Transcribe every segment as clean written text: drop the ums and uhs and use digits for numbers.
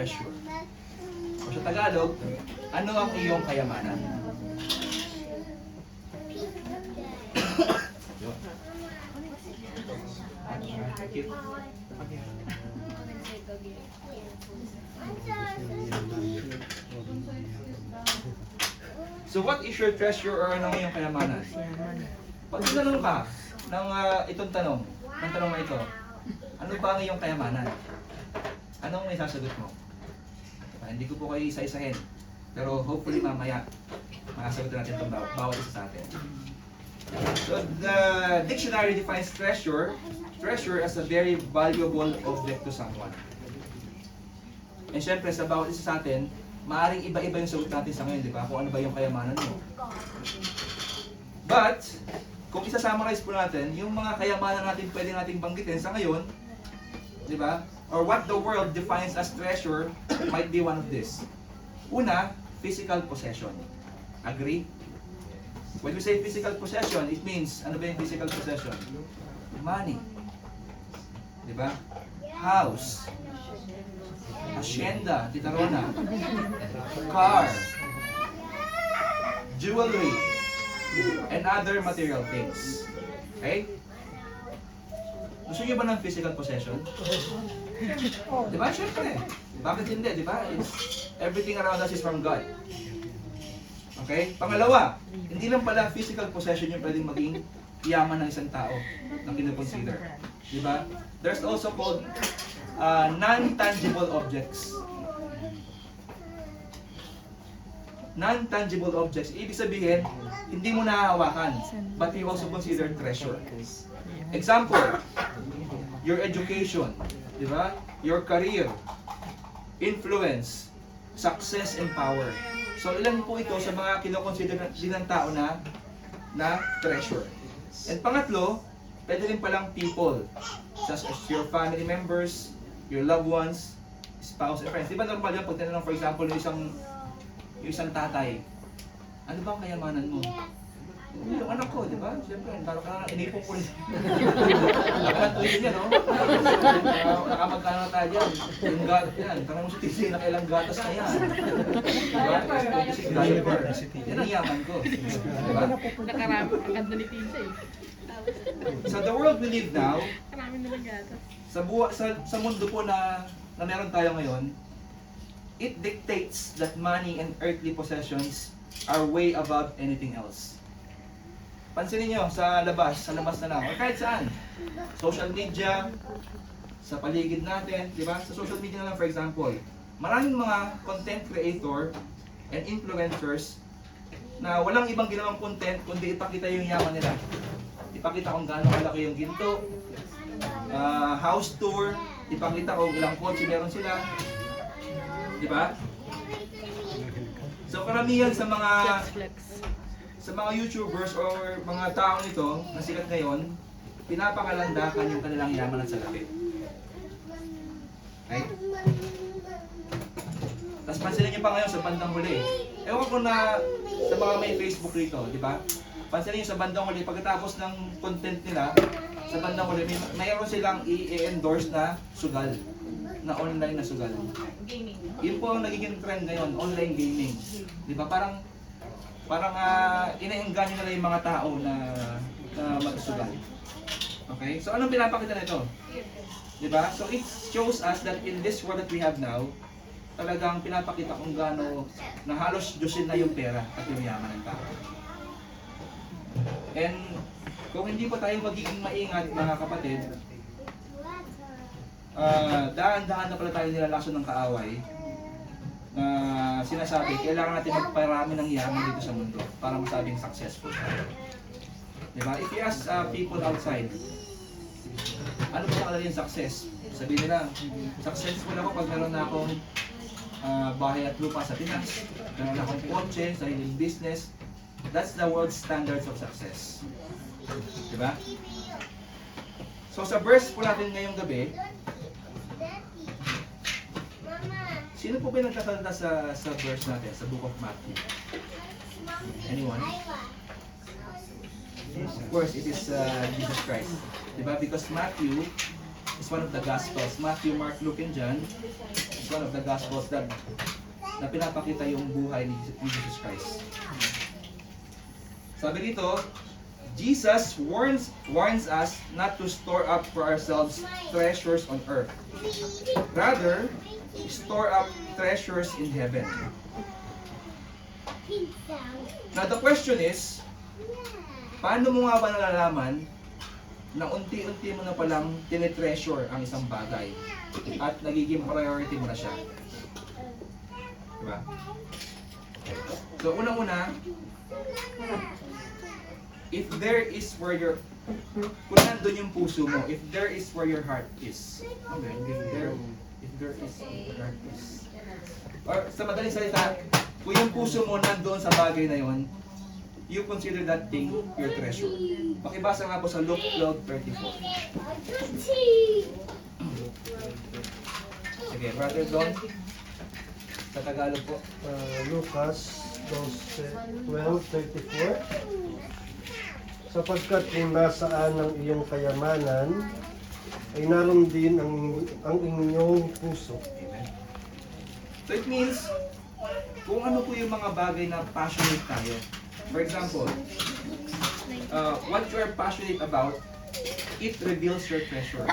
treasure. O sa Tagalog, ano ang iyong kayamanan? Yun. Thank you. So what is your treasure or ano ang iyong kayamanan? Pag tinanong ka ng itong tanong, ng tanong na ito, ano ba ang iyong kayamanan? Anong may sasagot mo? Hindi ko po kayo isa-isahin. Pero hopefully mamaya, makasagot natin itong bawat isa sa atin. So the dictionary defines treasure as a very valuable object to someone. And syempre sa bawat isa sa atin, maaaring iba-iba yung sagot natin sa ngayon, di ba? Kung ano ba yung kayamanan mo. But, kung isa-summarize po natin, yung mga kayamanan natin pwede nating banggitin sa ngayon, di ba? Or what the world defines as treasure might be one of this. Una, physical possession. Agree? When we say physical possession, it means, ano ba yung physical possession? Money. Di ba? House. Hacienda, Titarona. Car. Jewelry. And other material things. Okay? Gusto niyo ba ng physical possession? Di ba? Siyempre. Bakit hindi? Di ba? Everything around us is from God. Okay? Pangalawa, hindi lang pala physical possession yung pwedeng maging yaman ng isang tao na kinoconsider. Di ba? There's also called non-tangible objects. Non-tangible objects. Ibig sabihin, hindi mo nahahawakan, but you also consider treasure. Example, your education, di ba? Your career, influence, success, and power. So ilan po ito sa mga kinoconsider din ng tao na treasure. And pangatlo, pwede rin palang people, such as your family members, your loved ones, spouse, and friends. Di ba normal yan pag tinanong for example yung isang tatay, ano ba ang kayamanan mo? Yung anak ko, di ba? Siyempre, inipon ko rin. Nakatuloy niya, no? Nakamagkano na tayo dyan. Yung gatas yan. Tanong mo si TC na kailang gatas na yan. Diba? Yan ang yaman ko. Diba? Nakarami. Ang ganda ni TC. So the world we live now, Karami naman gatas. sa mundo po na meron tayo ngayon, it dictates that money and earthly possessions are way above anything else. Pansinin nyo, sa labas na lang, o kahit saan. Social media, sa paligid natin, di ba? Sa social media na lang, for example, maraming mga content creator and influencers na walang ibang ginawang content kundi ipakita yung yaman nila. Ipakita kung gaano kalaki yung ginto, house tour, ipakita kung ilang kotse meron sila. Di ba? So karamihan sa mga YouTubers or mga taong ito na sikat ngayon, pinapakalandakan yung kanilang yaman at salapi. Okay? Tapos pansinin niyo pa ngayon sa bandang huli. Ewan ko na sa mga may Facebook rito, di ba? Pansinin niyo sa bandang huli, pagkatapos ng content nila, sa bandang huli, mayroon silang i-endorse na sugal. Na online na sugal. Gaming. Yun po ang nagiging trend ngayon, online gaming. Di ba? Parang inaengganyo nila yung mga tao na magsugal. Okay? So anong pinapakita nito? Di ba? So it shows us that in this world that we have now, talagang pinapakita kung gaano na halos Diyosin na yung pera at yung yaman ng tao. And kung hindi pa tayo magiging maingat, mga kapatid, dahan-dahan na pala tayo nilalason ng kaaway na sinasabi, kailangan natin magparami ng yaman dito sa mundo para masabing successful. Diba? If you ask people outside, ano ba kalala yung success? Sabihin nila, successful ako pag meron na akong bahay at lupa sa Pinas, meron akong kotse, sariling business. That's the world's standards of success. Diba? So sa verse po natin ngayong gabi, sino po ba nagkakalta sa verse natin, sa book of Matthew? Anyone? Of course, it is Jesus Christ. Diba? Because Matthew is one of the Gospels. Matthew, Mark, Luke, and John one of the Gospels that na pinapakita yung buhay ni Jesus Christ. Sabi dito, Jesus warns us not to store up for ourselves treasures on earth. Rather, store up treasures in heaven. Now the question is, paano mo nga ba nalalaman na unti-unti mo na palang tinitreasure ang isang bagay at nagiging priority mo na siya? Diba? So unang-una, if there is where your, kung nandun yung puso mo, if there is where your heart is, okay, if there is where your heart is, or sa madaling salita, kung yung puso mo nandun sa bagay na yon, you consider that thing your treasure. Pakibasa nga po sa Luke 12:34. Sige, Brother Don, sa Tagalog po. Lucas 12:34. Sapagkat kung nasaan ang iyong kayamanan, ay naroon din ang inyong puso. Amen. So it means, kung ano po yung mga bagay na passionate tayo. For example, what you are passionate about, it reveals your treasure.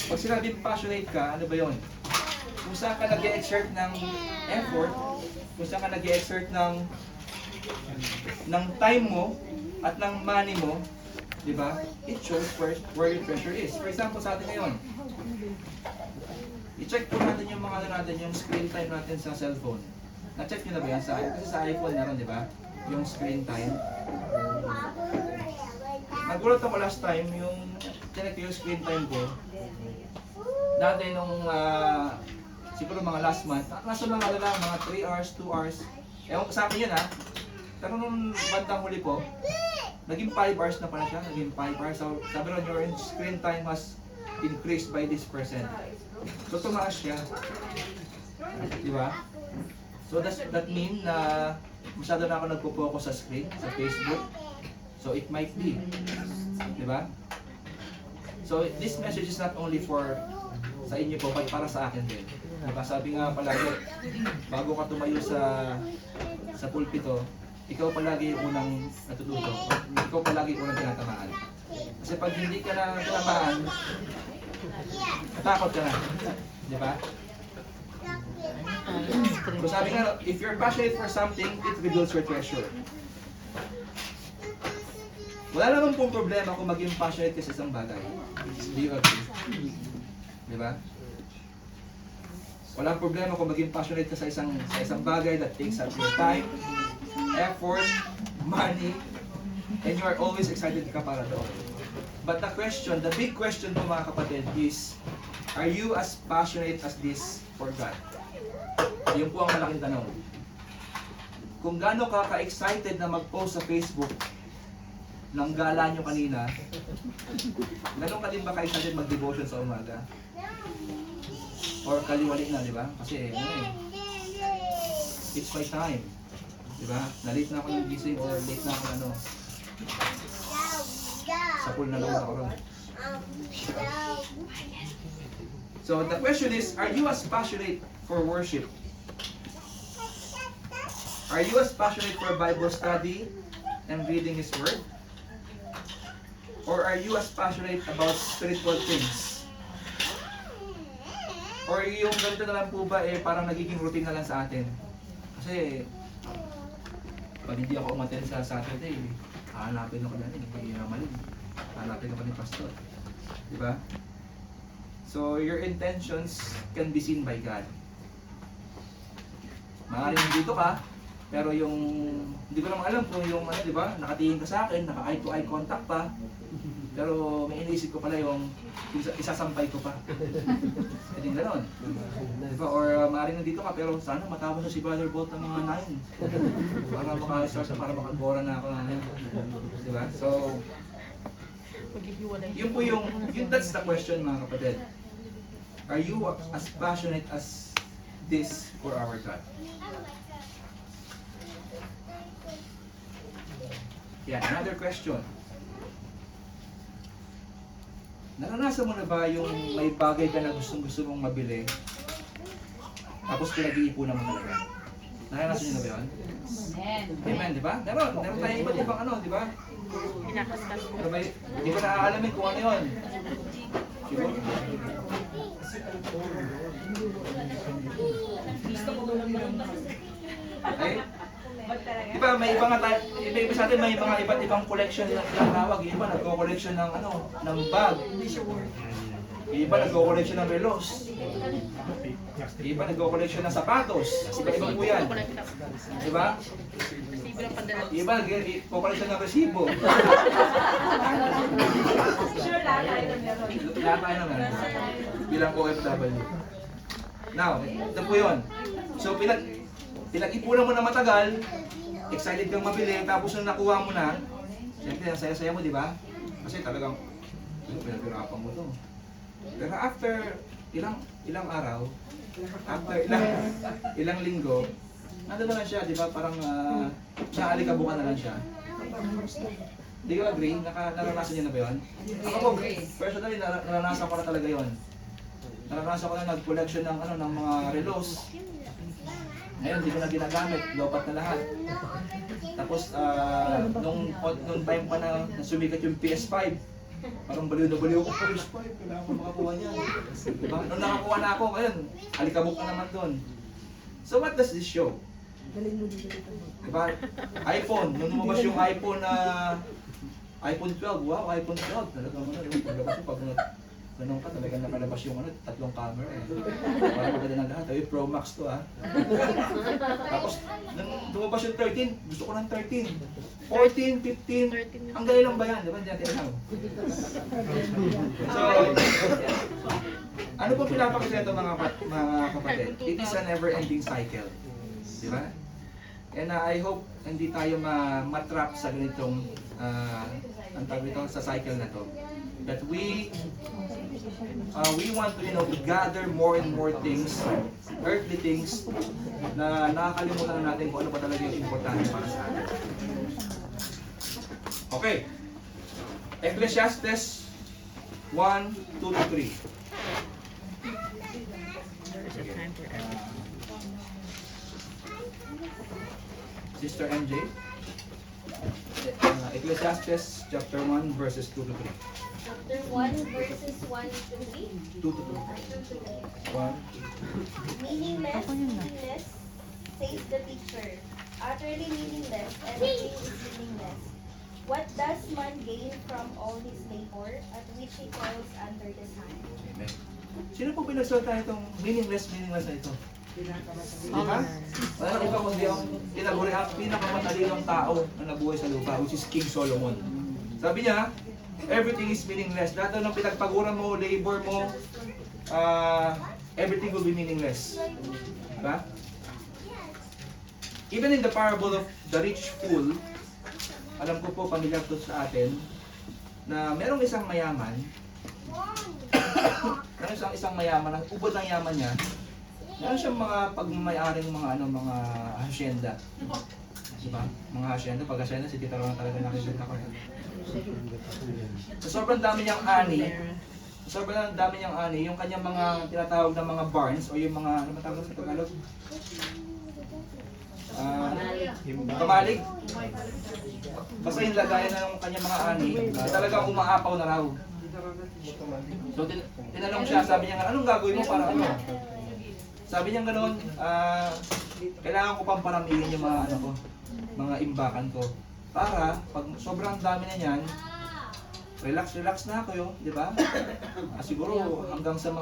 Pag sinabing passionate ka, ano ba yun? Kung saan ka nag-exert ng effort, kung saan ka nag-exert ng time mo, at ng money mo, di ba? It shows where your treasure is. For example, sa atin ngayon, i-check po natin yung mga natin, yung screen time natin sa cellphone. Na-check nyo na ba yan? Kasi sa iPhone meron, di ba? Yung screen time. Nagulat ako last time, yung check yung screen time ko. Dati nung, siguro mga last month, nasa mga mga 3 hours, 2 hours. Ewan ko sa akin yun ha. Pero nung bandang huli po, naging 5 hours na pala siya, naging 5 hours. So, sabi ron, your screen time has increased by this percent. So, tumaas siya. Di ba? So, that mean na masyado na ako nagpo-focus sa screen, sa Facebook. So, it might be. Di ba? So, this message is not only for sa inyo po, but para sa akin din. Diba? Sabi nga palagi, bago ka tumayo sa pulpito, ikaw palagi yung unang natututo. Ikaw palagi yung unang tinatamaan. Kasi pag hindi ka na tinamaan, natakot ka na. Di ba? So sabi nga, if you're passionate for something, it reveals your treasure. Wala naman pong problema kung maging passionate ka sa isang bagay. Do you agree? Di ba? Walang problema kung maging passionate ka sa isang bagay that takes up your time, effort, money, and you are always excited ka para doon. But the big question po mga kapatid is, are you as passionate as this for God? Yun po ang malaking tanong. Kung gaano ka ka-excited na mag-post sa Facebook ng gala nyo kanina, gano'n ka din ba ka-excited mag-devotion sa umaga? Or kaliwalik na, di ba? Kasi, it's my time. Di ba? Na-late na ako ng gising or late na ako sa pool na naman ako ron. So, the question is, are you as passionate for worship? Are you as passionate for Bible study and reading His Word? Or are you as passionate about spiritual things? Or yung ganito na lang po ba parang nagiging routine na lang sa atin? Kasi pag hindi ako umattend sa Saturday, hahanapin ako na hindi naman. Hahanapin ako ni Pastor. Diba? So your intentions can be seen by God. Maaaring nandito ka, pero yung hindi ko naman alam kung yung di ba, nakatingin ka sa akin, naka eye to eye contact pa. Pero may iniisip ko pala yung isasampay ko pa. Hindi gano'n. Diba? Or maaaring nandito ka pero sana matapos na si Brother Bolt ng mga 9. Para maka-start na para makagora na ako ng diba? So, yun po that's the question mga kapatid. Are you as passionate as this for our God? Yeah, another question. Naranasan mo na ba yung may bagay ka na gusto mong mabili, tapos pinag-iipunan mo talaga. Naranasan niyo na ba yun? Amen, di ba? Meron tayong iba't ibang ano, di ba? Kinakaskas mo. Pero may, di ko naaalamin kung ano yun. Siguro. Ay, di ba may iba nga tayo, iba sa atin may mga iba't ibang collection na tinatawag. Yung iba nagko-collection ng ano, ng bag. Yung iba nagko-collection ng relos. Yung iba nagko-collection ng sapatos. Iba-iba po yan. Di ba? Resibo lang padala. Yung iba nagko-collection ng resibo. Sure, lahat tayo na meron. Lahat tayo naman. Bilang OFW. Now, ito po yun. So, pinag-ipunan mo na matagal, excited kang mabili, tapos nung nakuha mo na, siyempre, ang saya-saya mo, di ba? Kasi talagang, pinaghirapan mo to. Pero after ilang araw, after ilang linggo, nandun na lang siya, di ba? Parang naaalikabukan na lang siya. Di ka agree? Naranasan niyo na ba yun? Ako po, personally, naranasan ko na talaga yun. Naranasan ko na nag-collection ng, ng mga relos. Ngayon, hindi ko na ginagamit. Lopat na lahat. Tapos, nung time pa na sumikat yung PS5, parang baliw na baliw ko, PS5, kailangan ko makakuha niya. Diba? Nung nakakuha na ako, ngayon, alikabok na naman doon. So what does this show? Diba? iPhone, nung lumabas yung iPhone na iPhone 12, wow, iPhone 12, talagang yung paglabas yung ganun ka, talagang nakalabas yung tatlong camera eh. Parang maganda ng lahat. Ay, Pro Max to ah. Tapos, nung lumabas yung 13, gusto ko ng 13. 14, 15, ang galing lang ba yan? Diba? Hindi natin alam. So, ano pong pinapakita ito mga kapatid? It is a never-ending cycle. Diba? And I hope hindi tayo matrap sa ganitong ang tawag ito sa cycle na to. That we want to, to gather more and more things, earthly things, na nakakalimutan na natin kung ano pa talaga yung importante para sa atin. Okay. Ecclesiastes 1, 2 to 3. Sister MJ. Ecclesiastes chapter 1 verses 2 to 3. Chapter 1, verses 1 to 3. 2 to 2. 1. Meaningless, meaningless, says the teacher. Utterly meaningless, everything is meaningless. What does man gain from all his labor, at which he toils under the sun? Amen. Sino po pinagsalita itong meaningless na ito? Diba? Wala na iba kundi ang tinaguri ang pinakamatalinong tao na nabuhay sa lupa, which is King Solomon. Sabi niya, everything is meaningless. Lahat ng pinagpaguran mo, labor mo, everything will be meaningless. Diba? Even in the parable of the rich fool, alam ko po, pamilyar to sa atin, na merong isang mayaman, merong isang mayaman, ang ubod ng yaman niya, meron siyang mga pagmamayaring mga hacienda. Diba? Mga hacienda, pag hacienda, si Tita Rona talaga nakikita ko. So, sobrang dami niyang ani, yung kanyang mga tinatawag na mga barns, o yung mga, ano matawag sa Tagalog? Kamalig. Basta yung lagayan na ng kanyang mga ani, talagang umaapaw na raw. So, tinanong siya, sabi niya, anong gagawin mo para ano? Sabi niya gano'n, kailangan ko pang paramihin yung mga imbakan ko. Para, pag sobrang dami na yan, relax na ako yun, di ba? Siguro hanggang sa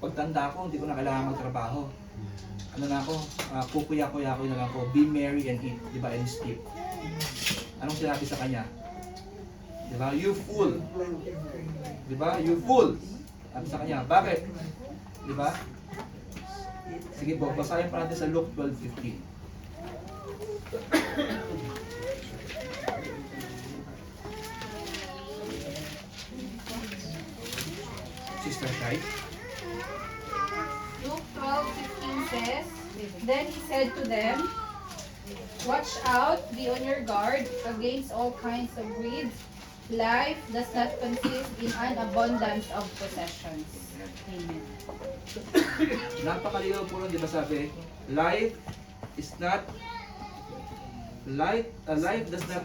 pagtanda ko, hindi ko na kailangan magtrabaho. Ano na ako, kukuya-kuya ko na lang ako, be merry and eat, di ba, and sleep. Anong sinabi sa kanya? Di ba? You fool. Di ba? You fool. Sabi sa kanya, bakit? Di ba? Sige po, basahin pa natin sa Luke 12:15. Sister Shai. Luke 12:15 says, Then he said to them, Watch out, be on your guard against all kinds of greed, Life does not consist in an abundance of possessions. Amen. Napakalinaw po nun, di ba sabi? Life does not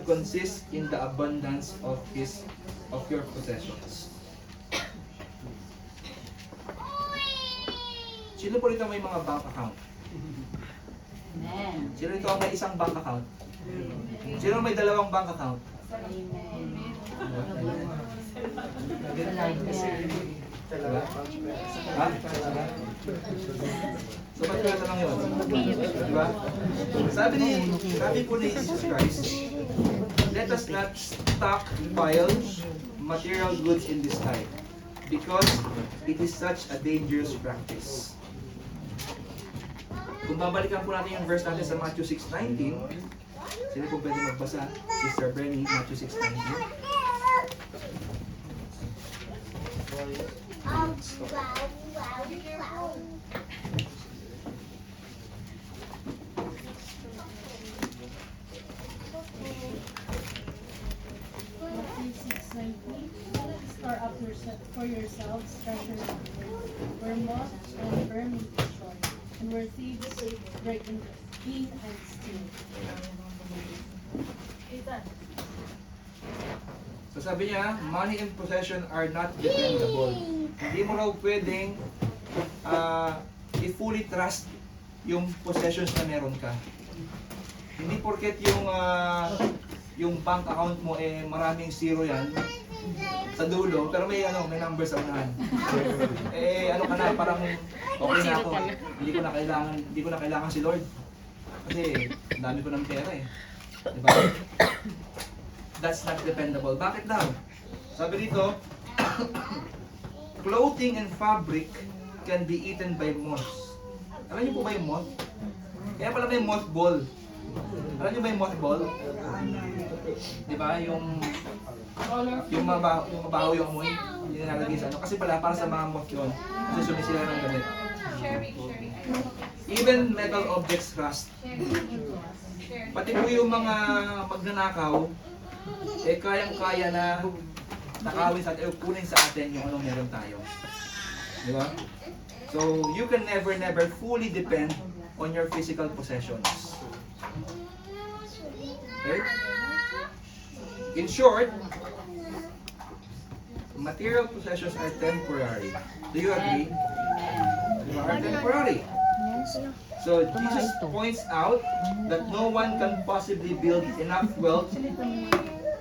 consist in the abundance of your possessions. Sino po rito may mga bank account? Amen. Sino rito ang may isang bank account? Sino may dalawang bank account? Diba? Ha? So, ba't tinatanong yun? Diba? Sabi po ni Jesus Christ, let us not stockpile material goods in this life because it is such a dangerous practice. Kung babalikan po natin yung verse natin sa Matthew 6:19, sino po pwede magbasa? Sister Brenny, Matthew 6:19. Store up for yourselves treasure on earth, where moth and vermin destroy, and where thieves break in and steal. So sabi niya, money and possession are not dependable. Hindi mo raw pwedeng i-fully trust yung possessions na meron ka. Hindi porket yung bank account mo maraming zero yan sa dulo, pero may numbers sa unahan. Ano ka na, parang okay na ako. Hindi ko na kailangan si Lord. Kasi ang dami ko ng pera eh. Diba? That's not dependable. Bakit daw? Sabi dito, clothing and fabric can be eaten by moths. Alam niyo po ba yung moth? Kaya pala may mothball. Alam niyo ba yung mothball? Diba? Yung mabaho yung amoy. Hindi na nalagay sa ano. Kasi pala, para sa mga moth yun. Kasi sumi sila ng damit. Even metal objects rust. Pati po yung mga magnanakaw, kayang-kaya na nakawin sa atin, kunin sa atin yung anong meron tayo. Di ba? So, you can never fully depend on your physical possessions. Okay? In short, material possessions are temporary. Do you agree? They are temporary. So, Jesus points out that no one can possibly build enough wealth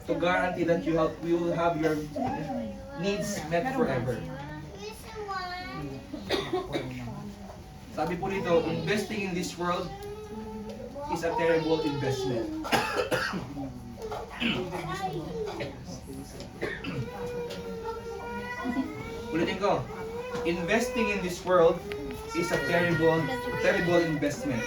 to guarantee that you will have your needs met forever. Sabi po dito, investing in this world is a terrible investment. Ulitin ko, investing in this world is a terrible investment.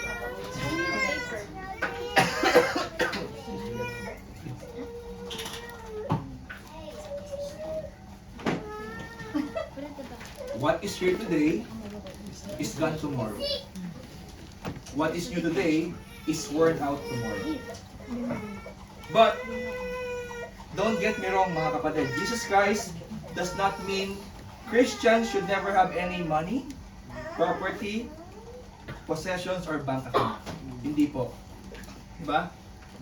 What is here today is gone tomorrow. What is new today is worn out tomorrow. But, don't get me wrong mga kapatid, Jesus Christ does not mean Christians should never have any money, property, possessions, or bank account. Hindi po. Diba?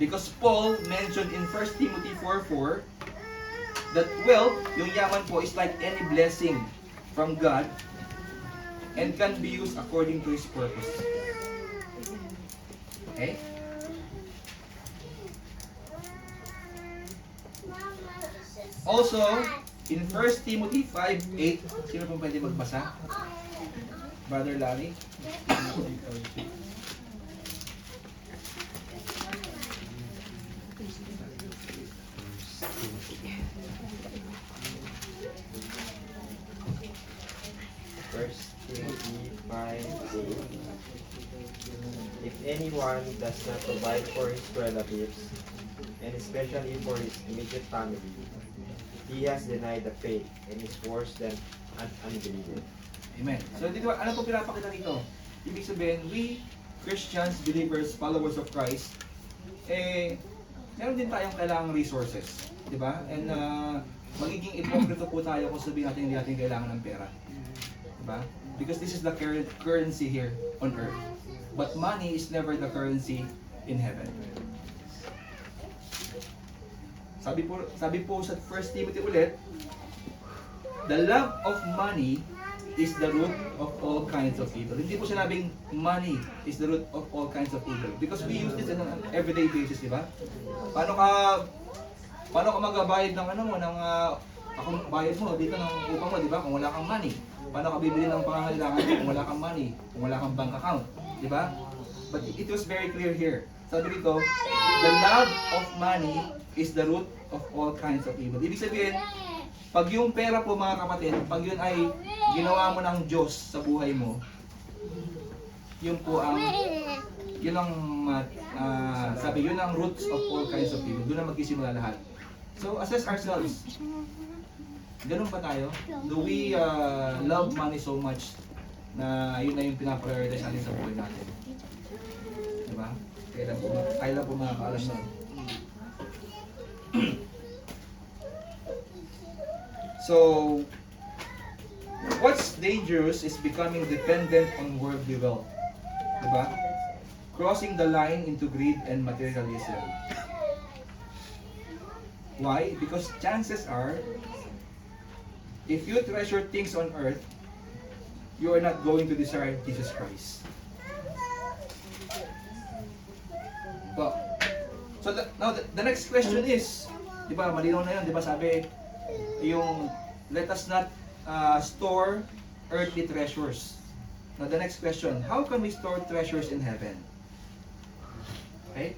Because Paul mentioned in 1 Timothy 4:4 that wealth, yung yaman po, is like any blessing from God and can be used according to His purpose. Okay? Also, in 1 Timothy 5:8, sino pong pwede magbasa? Brother Larry? First Timothy 5:8. If anyone does not provide for his relatives, and especially for his immediate family, he has denied the faith and is worse than an unbeliever. Amen. So dito, ano po pinapakita dito? Ibig sabihin, we Christians, believers, followers of Christ, meron din tayong kailangang resources, di ba? And magiging ipokrito po tayo kung sabihin natin hindi natin kailangan ng pera. Di ba? Because this is the currency here on earth. But money is never the currency in heaven. Sabi po sa 1 Timothy ulit, the love of money is the root of all kinds of evil. Hindi po sinabing money is the root of all kinds of evil. Because we use this on an everyday basis, di ba? Paano ka magbabayad ng akong bayad mo dito ng upang mo, di ba? Kung wala kang money. Paano ka bibili ng pangangailangan mo kung wala kang money, kung wala kang bank account, di ba? But it was very clear here. Sabi dito, the love of money is the root of all kinds of evil. Ibig sabihin, pag yung pera po mga kapatid, pag yun ay ginawa mo ng Diyos sa buhay mo, yun ang sabi, yun ang roots of all kinds of evil. Doon na magsisimula lahat. So, assess ourselves. Ganun ba tayo? Do we love money so much na yun na yung pinaprioritize natin sa buhay natin? Diba? Kailan po makakaalam na. So, what's dangerous is becoming dependent on worldly wealth. Diba? Crossing the line into greed and materialism. Why? Because chances are, if you treasure things on earth, you are not going to desire Jesus Christ. Well, so now the next question is, di ba, malinaw na yun, di ba, sabi, yung let us not store earthly treasures. Now the next question, how can we store treasures in heaven? Okay?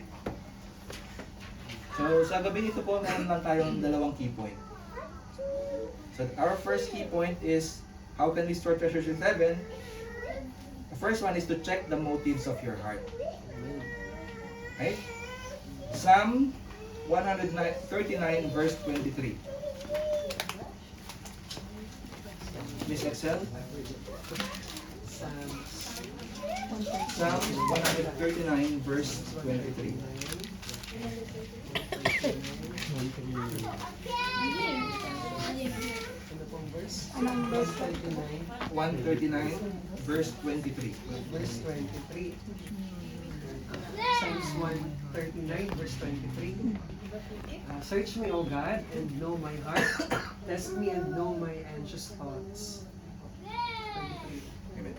So sa gabi ito po, meron lang tayong dalawang key point. So our first key point is, how can we store treasures in heaven? The first one is to check the motives of your heart. Okay? Psalm 139 verse 23. Miss Excel? Psalm 139 verse 23. Anong verse 39? 139 verse 23. Verse 23. Psalms 139 verse 23. Search me, O God, and know my heart. Test me and know my anxious thoughts. 23. Amen.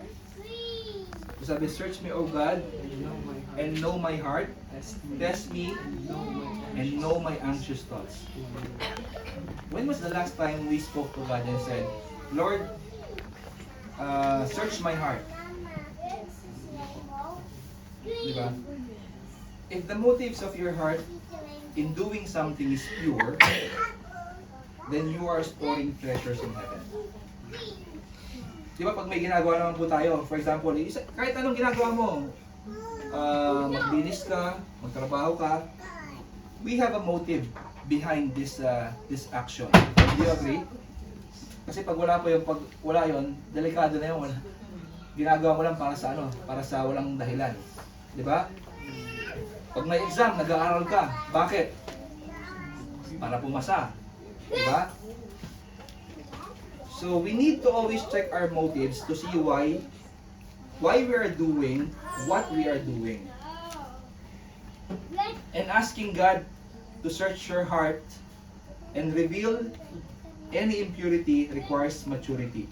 So sabi, search me, O God, And know my heart. and know my heart. Test me. Test me And know my and know my anxious thoughts. When was the last time we spoke to God and said, Lord, search my heart? Diba? If the motives of your heart in doing something is pure, then you are storing treasures in heaven. Diba pag may ginagawa naman po tayo, for example, kahit anong ginagawa mo, maglinis ka, magtrabaho ka, we have a motive behind this action. Do you agree? Kasi pag wala yun, delikado na yun. Ginagawa mo lang para sa walang dahilan. 'Di ba? Pag may exam, nag-aaral ka. Bakit? Para pumasa. 'Di ba? So we need to always check our motives to see why we are doing what we are doing. And asking God to search your heart and reveal any impurity requires maturity.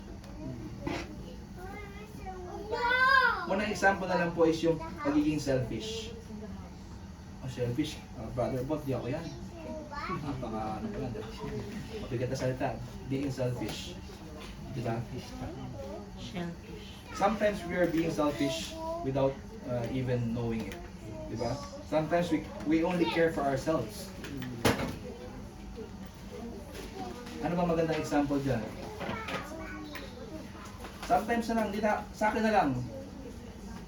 Unang example na lang po is yung pagiging selfish. Selfish, brother Bob, di ako yan. Mabigat na salita, being selfish. Diba? Sometimes we are being selfish without even knowing it. Diba? Sometimes we only care for ourselves. Ano ba magandang example dyan? Sometimes na lang, sa akin na lang,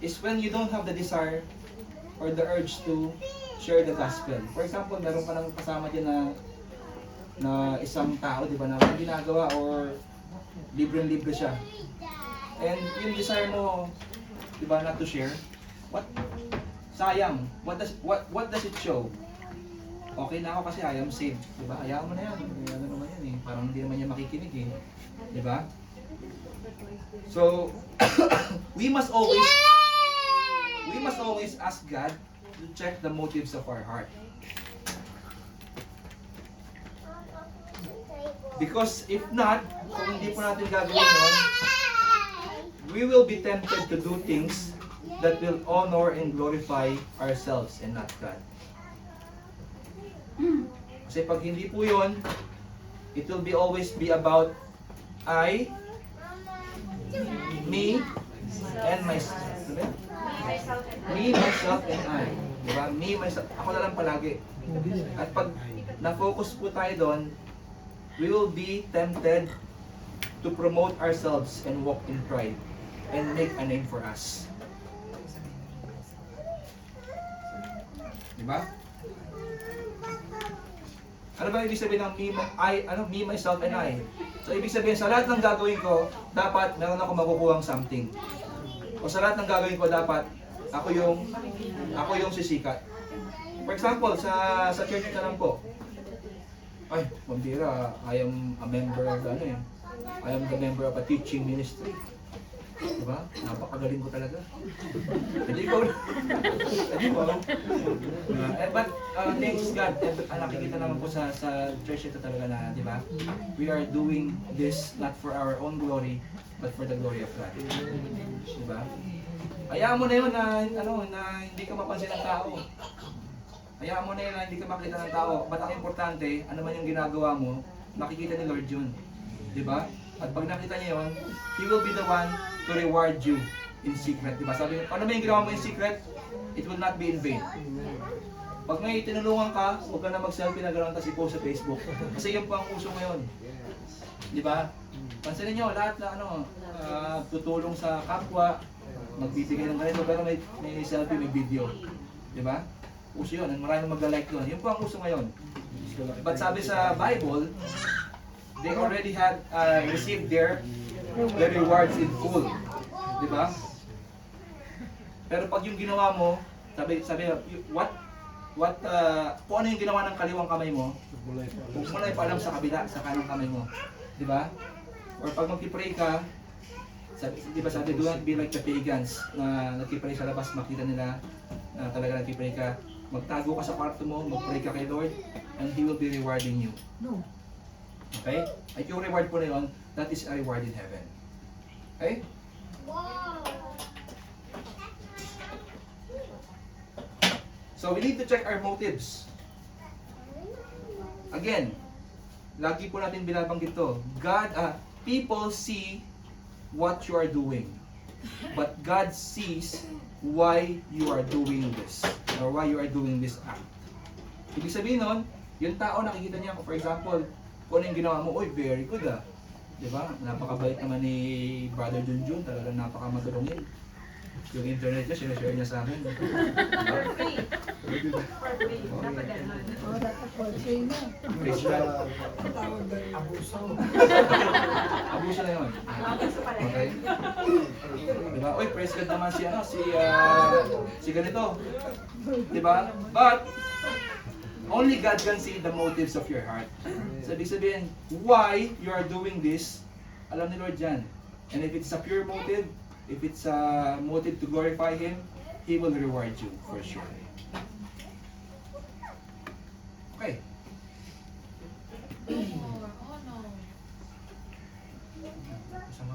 is when you don't have the desire or the urge to share the gospel. For example, meron ka lang kasama dyan na isang tao, di ba, na walang ginagawa or libre-libre siya. And yung desire mo, di ba, not to share, sayang. What does it show? okay na ako kasi I am saved. Diba? Hayaan mo na yan. Ano naman yan eh. Parang hindi naman niya makikinig eh. Diba? So, we must always ask God to check the motives of our heart. Because if not, kung hindi po natin gagawin yun, we will be tempted to do things that will honor and glorify ourselves and not God. Kasi pag hindi po yun, it will be always be about I, me, and myself. Me, myself, and I. Diba? Me, myself. Ako na lang palagi. At pag na-focus po tayo doon, we will be tempted to promote ourselves and walk in pride and make a name for us. Diba? Ano ba ibig sabihin ng me, myself, and I? So ibig sabihin sa lahat ng gagawin ko, dapat meron ako makukuhang something. O sa lahat ng gagawin ko, dapat ako yung sisikat. For example, sa church na lang po. Ay, mambira, I am a member of I am the member of a teaching ministry. Diba? Napakagaling ko talaga. Hindi ko. But thanks God, nakikita naman po sa church ito talaga na, di ba? We are doing this not for our own glory, but for the glory of God. Di ba? Hayaan mo na yun na hindi ka mapansin ng tao. Hayaan mo na yun na hindi ka makita ng tao. Ba't ang importante, ano man yung ginagawa mo, nakikita ni Lord yun. Di ba? At pag nakita niya yun, He will be the one to reward you in secret. Diba? Sabi niya, ano ba yung ginawa mo in secret? It will not be in vain. Pag may tinulungan ka, huwag ka na mag-selfie na gano'n tapos i-post sa Facebook. Kasi yun po ang uso ngayon. Diba? Pansinin nyo, lahat na tutulong sa kapwa, magbibigay ng ganito, pero may selfie, may video. Diba? Uso yun, maraming mag-like yun. Yun po ang uso ngayon. But sabi sa Bible, they already had received their rewards in full. Diba? Pero pag yung ginawa mo, sabi kung ano yung ginawa ng kaliwang kamay mo, huwag mo na ipaalam sa kabila, sa kanang kamay mo. Diba? Or pag mag-pray ka, sabi, do not be like the pagans na nag-pray sa labas, makita nila na talaga nag-pray ka. Magtago ka sa kwarto mo, mag-pray ka kay Lord, and He will be rewarding you. Okay? At yung reward po na yun, that is a reward in heaven. Okay? So we need to check our motives. Again, lagi po natin binabanggit to. People see what you are doing. But God sees why you are doing this. Or why you are doing this act. Ibig sabihin nun, yung tao nakikita niya, for example, kung ano yung ginawa mo, oy, very good ah. Diba? Napakabait naman ni Brother Junjun, talagang napakamadulungin. Yung internet niya, sinashare niya sa amin. Praise God. Abuso na yun. Okay? Diba? Oy, praise God naman si ganito. Diba? But, only God can see the motives of your heart. So, ibig sabihin, why you are doing this, alam ni Lord yan. And if it's a pure motive, if it's a motive to glorify Him, He will reward you for sure. Okay.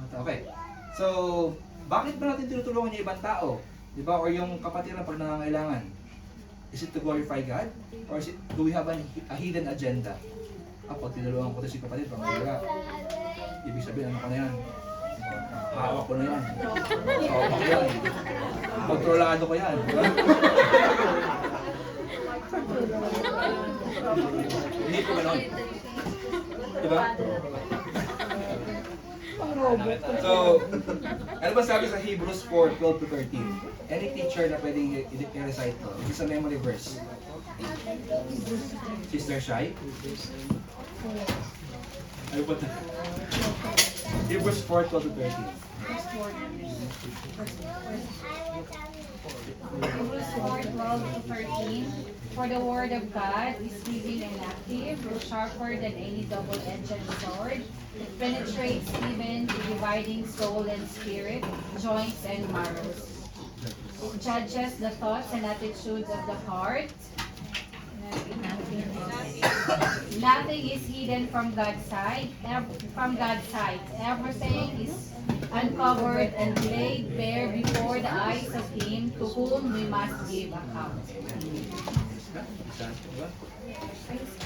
Okay. So, bakit ba natin tinutulungan yung ibang tao? Diba? Or yung kapatid na pag nangangailangan? Is it to glorify God? Or do we have a hidden agenda? Pag tinulungan ko ito si kapatid, pangalaga. Ibig sabihin, ano ko na yan? Hawak ko na yan. Hawak ko yan. Kontrolado ko yan. Diba? Hindi ko gano'n. Diba? So, ano ba sabi sa Hebrews 4:12-13? Any teacher na pwedeng i-recite ko. It's a memory verse. Sister Shai? Ano ba ito? Hebrews 4:12-13. Hebrews 4:12-13. For the word of God is living and active, sharper than any double-edged sword. It penetrates even to dividing soul and spirit, joints and marrows. It judges the thoughts and attitudes of the heart. Nothing is hidden from God's sight. Everything is uncovered and laid bare before the eyes of Him to whom we must give account.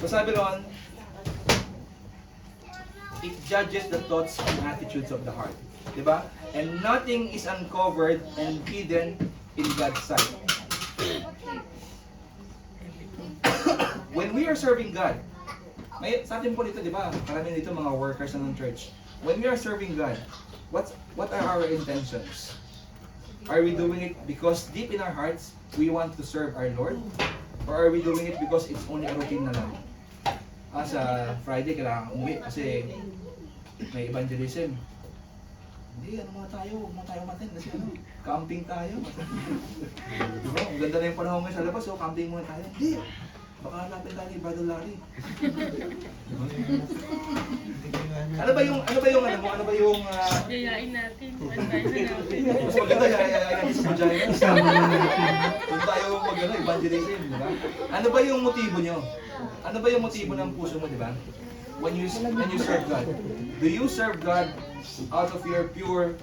So sabi ron, it judges the thoughts and attitudes of the heart. Diba? And nothing is uncovered and hidden in God's sight. When we are serving God, sa atin po dito, di ba? Karamihan dito mga workers ng church. When we are serving God, what are our intentions? Are we doing it because deep in our hearts, we want to serve our Lord? Or are we doing it because it's only a routine na lang? Sa Friday, kailangan umuwi kasi may evangelism. Hindi, ano muna tayo? Huwag muna tayo matin kasi camping tayo. Diba? Ang ganda na yung panahon ngayon sa labas, so camping muna tayo. Hindi, baka hanapin tayo ni Brother Larry. Diba? Ano ba yung Yayain natin. Advise natin. mas maganda, yayayain natin sa Pujaya. Kung tayo evangelism, di ba? Ano ba yung motibo nyo? Ano ba yung motibo ng puso mo, di ba? When you serve God. Do you serve God out of your pure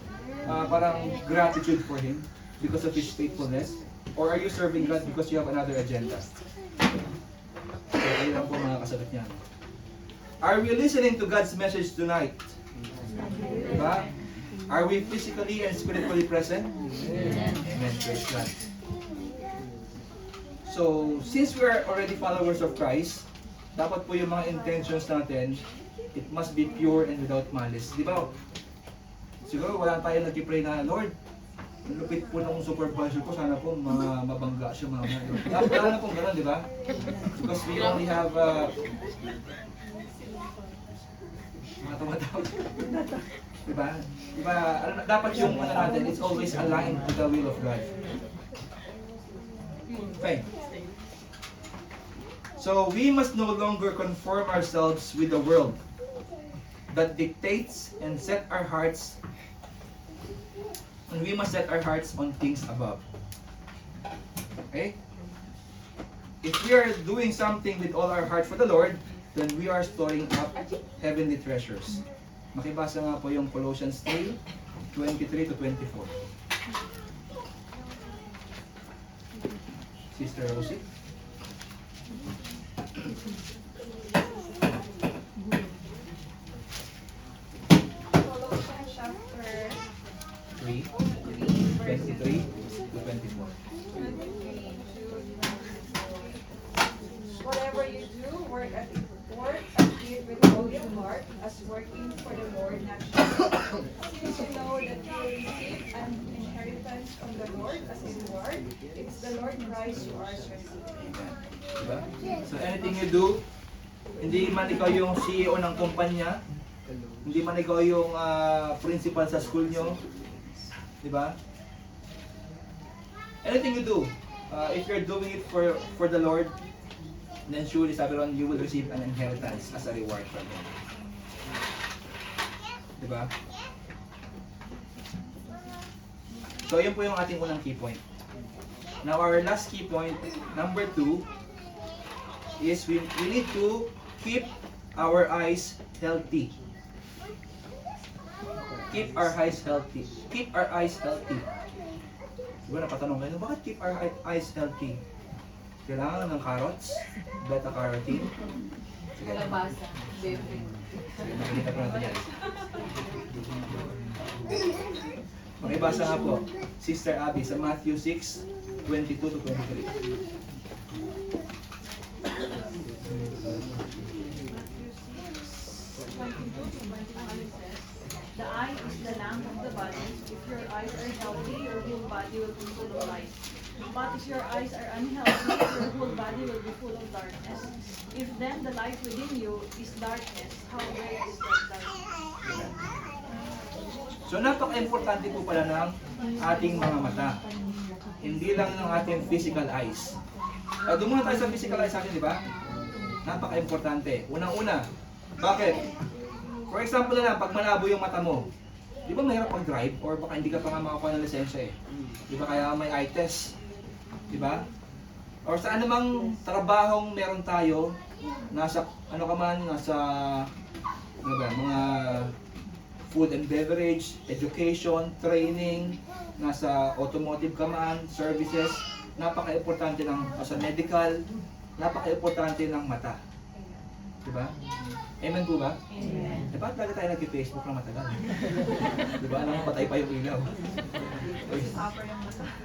parang gratitude for Him because of His faithfulness? Or are you serving God because you have another agenda? So, ayun lang po mga kasagot niya. Are we listening to God's message tonight? Diba? Are we physically and spiritually present? Amen. Praise God. So, since we are already followers of Christ, dapat po yung mga intentions natin, it must be pure and without malice. Di ba? Siguro wala tayong nag-pray na, Lord, lupit po ng supervisor ko, sana po mabangga siya mga wala na pong gano'n, di ba? Because we only have mga tumatawag. Diba? Diba? Dapat yung ano natin, it's always aligned to the will of God. Okay. So, we must no longer conform ourselves with the world that dictates and set our hearts, and we must set our hearts on things above. Okay? If we are doing something with all our heart for the Lord, then we are storing up heavenly treasures. Makibasa nga po yung Colossians 3, 23 to 24. Sister Rosie. Colossians chapter 3, 23 to 24. Whatever you do, work at it with all your heart, as working for the Lord, not for since you know that you will receive an inheritance from the Lord as a reward. It's the Lord Christ you are serving. Diba? So anything you do, hindi man ikaw yung CEO ng kumpanya, hindi man ikaw yung principal sa school nyo, diba? Anything you do, if you're doing it for the Lord, then surely, sabi ron, you will receive an inheritance as a reward from Him. Diba? So, yun po yung ating unang key point. Now, our last key point, number 2, is we need to keep our eyes healthy. Keep our eyes healthy. Keep our eyes healthy. Diba napatanong kayo, bakit keep our eyes healthy? Kailangan ng carrots, beta-carotene. Kalabasa, bebe. Sige, makikita ko natin yan. Makibasa nga po, Sister Abby, sa Matthew 6, 22 to 23. The eye is the lamp of the body. If your eyes are healthy, your whole body will be full of light. But if your eyes are unhealthy, your whole body will be full of darkness. If then the light within you is darkness, how great is that darkness? So napaka-importante po pala ng ating mga mata. Hindi lang ng ating physical eyes. Doon muna tayo sa physical eyes natin, di ba? Napaka-importante. Unang-una, bakit? For example na lang, pag malabo yung mata mo, di ba mahirap mag-drive? Or baka hindi ka pa nga makakuha ng lisensya eh. Di ba kaya may eye test? Di ba? Or sa anumang trabahong meron tayo, nasa, ano ka man, nasa, ano ba, mga food and beverage, education, training, nasa automotive ka man, services, napaka-importante ng, sa medical, napaka-importante ng mata. Diba? Amen po ba? Amen. Eh, bakit lagi tayo nag-Facebook ng matagal? Diba? Alam mo, patay pa yung ilaw. Uy.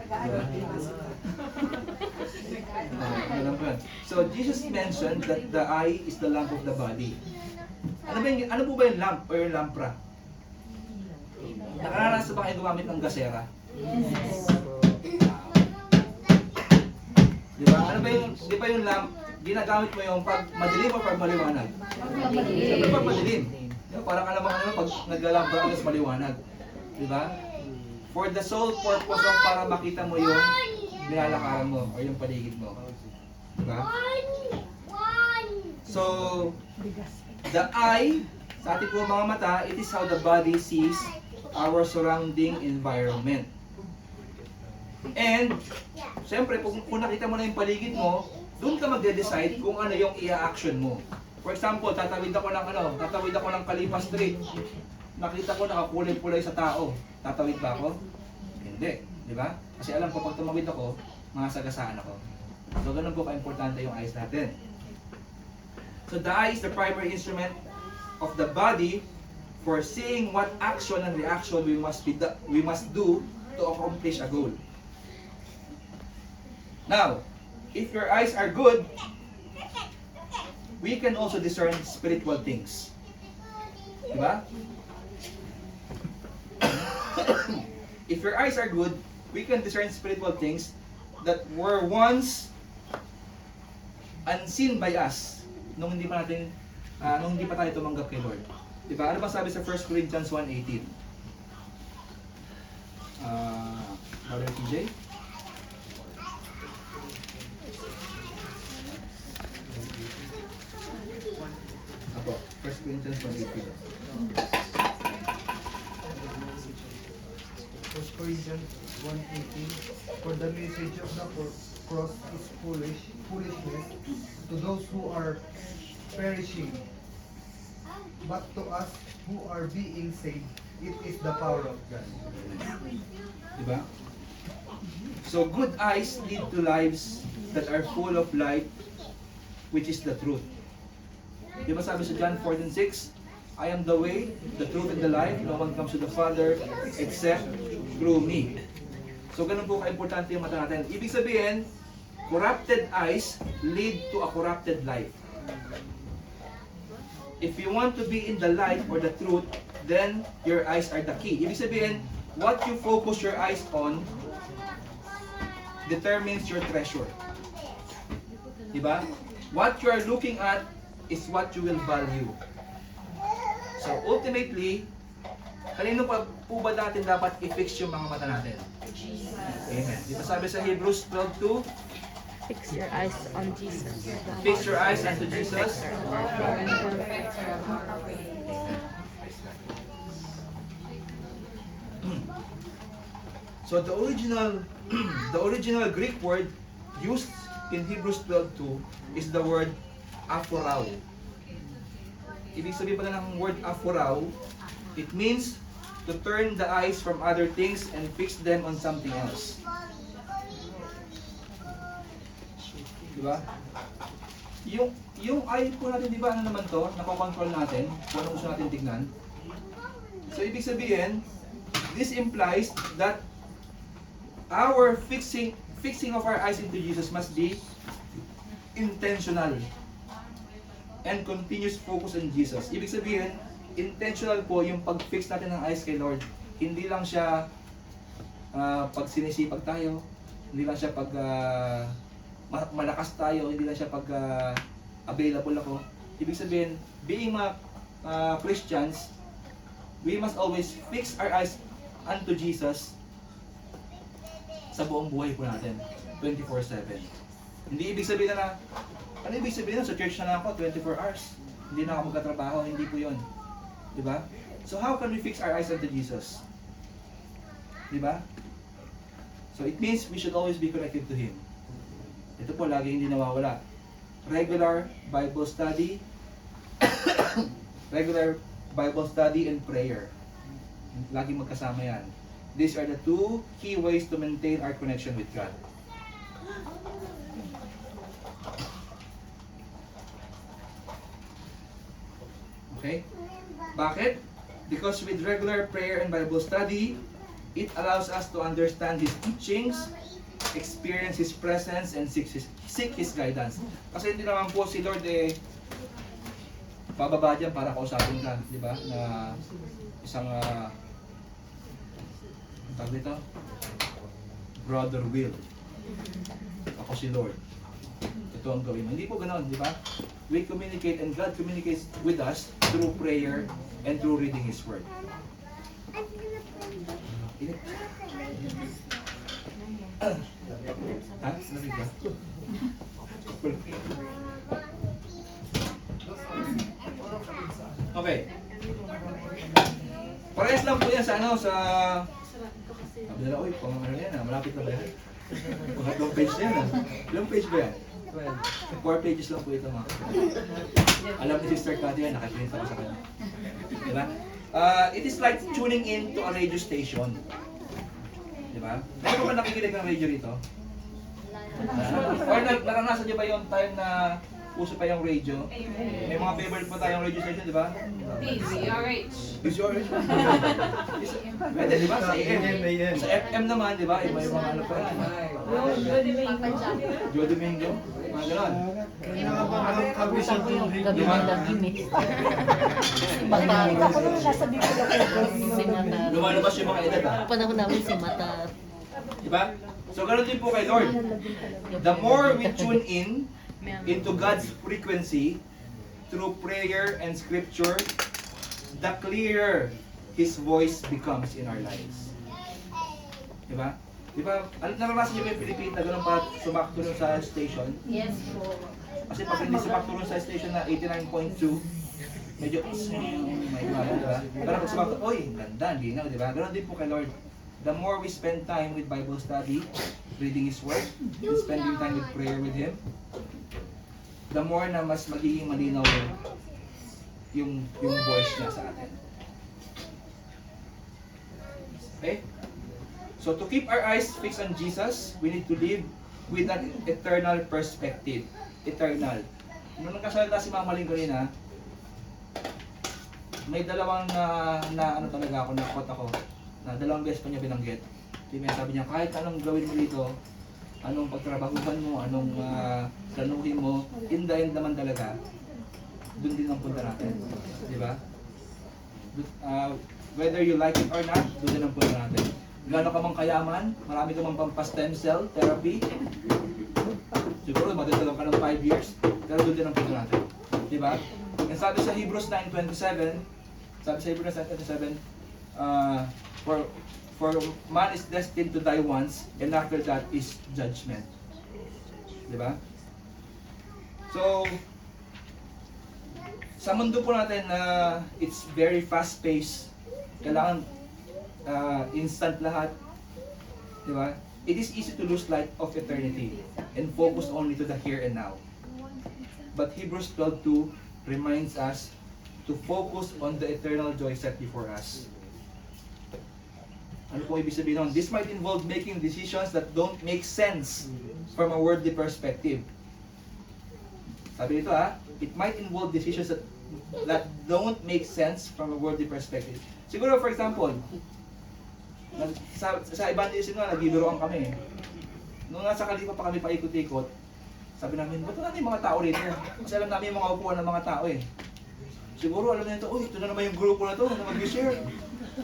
Diba? Alam ko yan. So, Jesus mentioned that the eye is the lamp of the body. Ano po ba yung lamp o yung lampra? Nakaranas ba kayo gumamit ng gasera? Yes. Diba? Ano ba yung, di ba yung lamp, ginagamit mo yung pag madilim o pag maliwanag? Siyempre pag madilim. Diba? Parang alam mo ano, pag naglalampra ka, mas maliwanag. Diba? For the sole purpose of para makita mo yung nilalakaran mo o yung paligid mo. Diba? So, the eye, sa ating po mga mata, it is how the body sees our surrounding environment. And, siyempre, kung nakita mo na yung paligid mo, doon ka magde-decide kung ano yung i-action mo. For example, tatawid ako ng Kalipa Street. Nakita ko nakakulay-pulay sa tao. Tatawid ba ako? Hindi. Di ba? Kasi alam ko, pag tumawid ako, masagasaan ako. So, ganun po ka-importante yung eyes natin. So, the eye is the primary instrument of the body for seeing what action and reaction we must do to accomplish a goal. Now, if your eyes are good, we can also discern spiritual things. Diba? If your eyes are good, we can discern spiritual things that were once unseen by us nung hindi pa tayo tumanggap kay Lord. Diba? Ano ba sabi sa 1 Corinthians 1:18? Brother TJ? Apo, 1 Corinthians 1:18. 1 Corinthians 1:18. For the message of the cross is foolishness to those who are perishing, but to us who are being saved, it is the power of God. Diba? So good eyes lead to lives that are full of light, which is the truth. Diba sabi sa John 14:6, I am the way, the truth, and the life. No one comes to the Father except through me. So ganun po ka-importante yung mata natin. Ibig sabihin, corrupted eyes lead to a corrupted life. If you want to be in the light or the truth, then your eyes are the key. Ibig sabihin, what you focus your eyes on determines your treasure. Diba? What you are looking at is what you will value. So ultimately, kanino pa po ba natin dapat i-fix yung mga mata natin? Amen. Diba sabi sa Hebrews 12:2, Fix your eyes on Jesus. fix your eyes unto Jesus. So the original Greek word used in Hebrews 12:2 is the word aphorao. Ibig sabihin pala ng word aphorao, it means to turn the eyes from other things and fix them on something else. Diba? Yung eye po natin, di ba ano naman to? Nakokontrol natin kung anong gusto natin tignan. So ibig sabihin, this implies that our fixing of our eyes into Jesus must be intentional and continuous focus on Jesus. Ibig sabihin, intentional po yung pag-fix natin ng eyes kay Lord. Hindi lang siya pag sinisipag tayo, hindi lang siya pag malakas tayo, hindi lang siya pag available ako. Ibig sabihin, being mga Christians, we must always fix our eyes unto Jesus sa buong buhay po natin, 24/7. Hindi ibig sabihin na, ano ibig sabihin na sa church na lang ako 24 hours? Hindi na ako magkatrabaho, hindi po yun. Di ba? So how can we fix our eyes unto Jesus? Di ba? So it means we should always be connected to Him. Ito po, lagi hindi nawawala. Regular Bible study, regular Bible study and prayer. Lagi magkasama yan. These are the two key ways to maintain our connection with God. Okay? Bakit? Because with regular prayer and Bible study, it allows us to understand His teachings, experience His presence, and seek His guidance. Kasi hindi naman po si Lord bababa dyan para kausapin ka, di ba? Na isang tawag dito? Brother Will. Ako si Lord. Ito ang gawin mo. Hindi po ganoon, di ba? We communicate and God communicates with us through prayer and through reading His Word. Init. Ha? Lamig ba? Okay. Parehas lang po yan sa sabi nila, uy, pang ano yan, malapit na ba yan? Pangatlong page na yan. Ilang page ba yan? 4 pages lang po ito, mga. Alam ni Sister Cathy yan, nakapilit ako sa kanya. Diba? It is like tuning in to a radio station. Diba? Meron ba nakikinig ng radio rito? Or naranasan niyo ba yung time na uso pa yung radio? May mga favorite pa tayong radio station, di ba? PZRH. PZRH? Pwede, di ba? Sa AM. Sa FM naman, di ba? Iba yung mga ano pa yan. Joe Domingo. Mga ganon. Lumalabas yung mga edad, ha? Panahon namin si Mata. Di ba? So, ganoon din po kay Lord. The more we tune in into God's frequency through prayer and scripture, the clearer His voice becomes in our lives. Di ba? Di ba? Naranasan niyo ba yung Pilipino na gano'n pa sumakto nun sa station? Yes po. Kasi pag hindi sumakto nun sa station na 89.2, medyo may mga, di ba? Pero pag sumakto, oy, ganda, linaw, di ba? Ganoon din po kay Lord. The more we spend time with Bible study, reading His Word, and spending time with prayer with Him, the more na mas magiging malinaw yung voice niya sa atin. Okay? So to keep our eyes fixed on Jesus, we need to live with an eternal perspective. Eternal. Nung nagkasalita si Mama Ling kanina, may dalawang na ano talaga ako, na-quote ako, na dalawang beses pa niya binanggit. Sabi niya, kahit anong gawin mo dito, anong pagtrabahuhan mo, anong planuhin mo, in the end naman talaga, dun din ang punta natin. Di ba? Whether you like it or not, dun din ang punta natin. Gano'n ka mang kayaman, marami ka mang pampa-stem cell therapy, siguro madadalaw ka ng 5 years, pero dun din ang punta natin. Di ba? And sabi sa Hebrews 9:27, For man is destined to die once, and after that is judgment. Diba? So, sa mundo po natin na it's very fast-paced, kailangan instant lahat. Diba? It is easy to lose light of eternity and focus only to the here and now. But Hebrews 12:2 reminds us to focus on the eternal joy set before us. Ano po ibig sabihin nun? This might involve making decisions that don't make sense from a worldly perspective. Sabi dito it might involve decisions that don't make sense from a worldly perspective. Siguro for example, sa evangelism nga, nagbibiroan kami. Nung nasa Kalipa pa kami paikot-ikot, sabi namin, ba't natin yung mga tao rito? Kasi alam namin yung mga upuan ng mga tao eh. Siguro alam na ito, ito na naman yung grupo na ito na mag-share.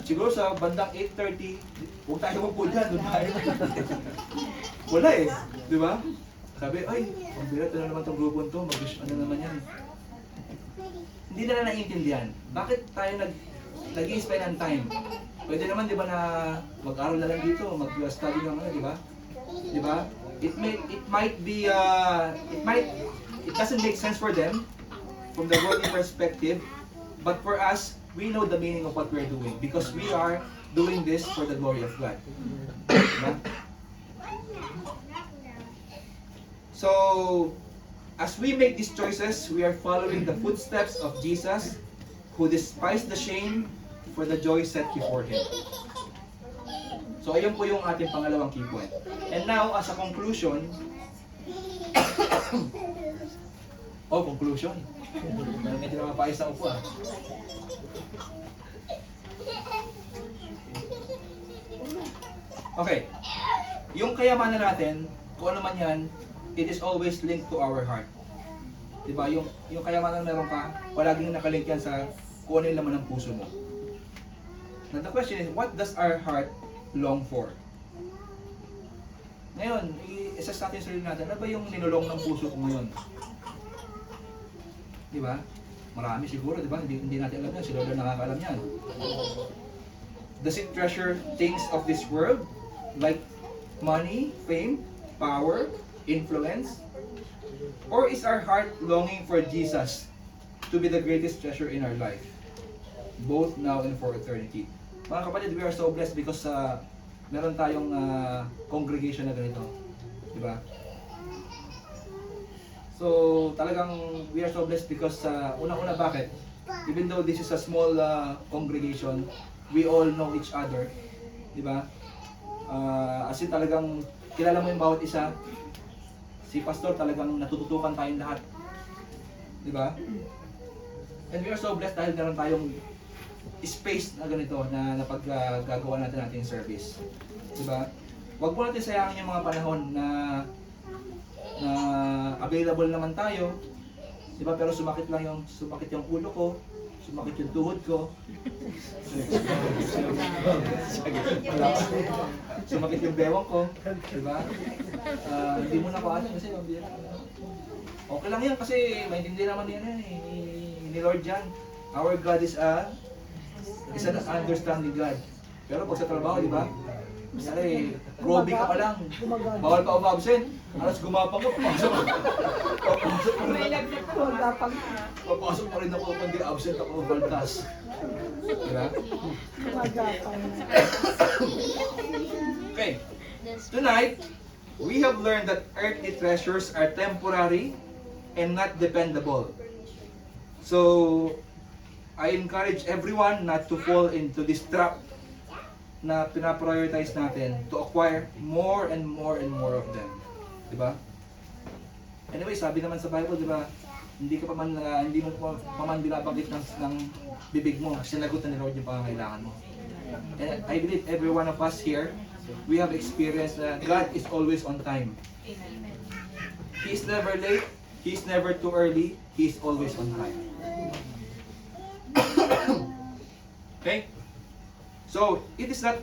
Siguro sa bandang 8:30, huwag tayo magpo dyan, doon tayo. Wala eh, di ba? Sabi, ay, ang birat na naman itong grupo ito, ano naman yan. Hindi na naiintindihan. Bakit tayo nag-i-spend ng time? Pwede naman, di ba, na mag-aral na lang dito, mag-study naman, di ba? Di ba? it doesn't make sense for them from the worldly perspective, but for us, we know the meaning of what we're doing because we are doing this for the glory of God. Diba? So, as we make these choices, we are following the footsteps of Jesus, who despised the shame for the joy set before Him. So, ayun po yung ating pangalawang key point. And now, as a conclusion, conclusion. Medyo na mapayos na upo ah. Okay. Yung kayamanan natin, kung ano man yan, it is always linked to our heart. Diba? Yung kayamanan na meron ka, palaging nakalink yan sa kung ano yung laman ng puso mo. Now the question is, what does our heart long for? Ngayon, i-assess natin yung sarili natin, ano ba yung ninulong ng puso ko ngayon? Diba? Marami siguro, diba? Hindi natin alam yan, sila lang nakakaalam yan. Does it treasure things of this world? Like money, fame, power, influence? Or is our heart longing for Jesus to be the greatest treasure in our life? Both now and for eternity. Mga kapatid, we are so blessed because meron tayong congregation na ganito. Diba? So, talagang we are so blessed because unang-una bakit? Even though this is a small congregation, we all know each other. Diba? As in talagang kilala mo yung bawat isa. Si Pastor talagang natututukan tayong lahat. Diba? And we are so blessed dahil meron tayong space na ganito na napaggagawa natin yung service. Diba? Huwag po natin sayangin yung mga panahon na available naman tayo. Diba? Pero sumakit yung ulo ko, sumakit yung tuhod ko. Sumakit yung bewang ko, diba? Hindi mo na paano kasi okay lang yan kasi maintindihan naman yan ni Lord yan. Our God is an understanding God. Pero pag sa trabaho, di ba? Kasi, Roby ka pa lang. Bawal ka umabsent. Alas gumapang ka, papasok pa rin ako kung di absent ako baltas. Diba? Okay. Tonight, we have learned that earthly treasures are temporary and not dependable. So, I encourage everyone not to fall into this trap na pinaprioritize natin to acquire more and more and more of them. Diba? Anyway, sabi naman sa Bible, diba, hindi mo pa man binabanggit ng bibig mo, sinagutan ni Lord yung pangangailangan mo. And I believe every one of us here, we have experienced that God is always on time. He is never late, He is never too early, He is always on time. Okay? So, it is not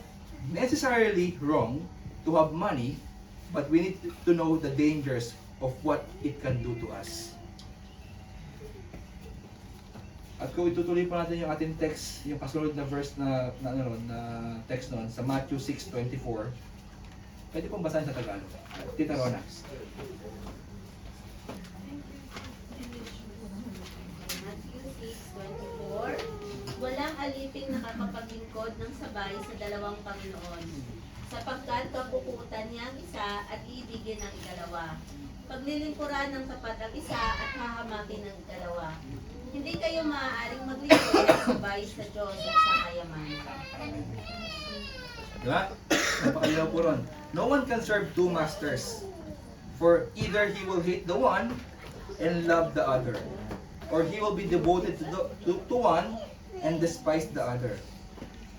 necessarily wrong to have money, but we need to know the dangers of what it can do to us. At kung itutuloy pa natin yung ating text, yung kasunod na verse na text noon sa Matthew 6:24, pwede pong basahin sa Tagalog. Tita Rona. Walang aliping nakakapaglingkod ng sabay sa dalawang Panginoon, sapagkat kapukutan niya ang isa at iibigin ang ikalawa. Paglilingkuran ng tapat ang isa at hahamakin ang ikalawa. Hindi kayo maaaring maglingkod ng sabay sa Diyos at sa kayamanan. Diba? Napakalilaw po ron. No one can serve two masters, for either he will hate the one and love the other, or he will be devoted to one and despise the other.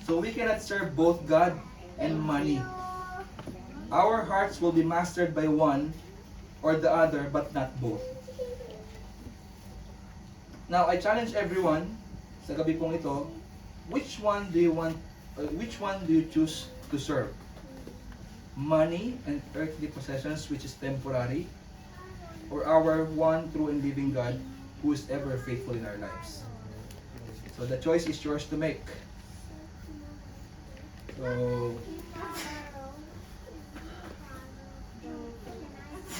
So we cannot serve both God and money. Our hearts will be mastered by one or the other, but not both. Now, I challenge everyone sa gabi pong ito, which one do you choose to serve? Money and earthly possessions, which is temporary, or our one true and living God, who is ever faithful in our lives? So the choice is yours to make. So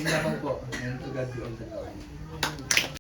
Tingnan mo po. And to God be all the glory.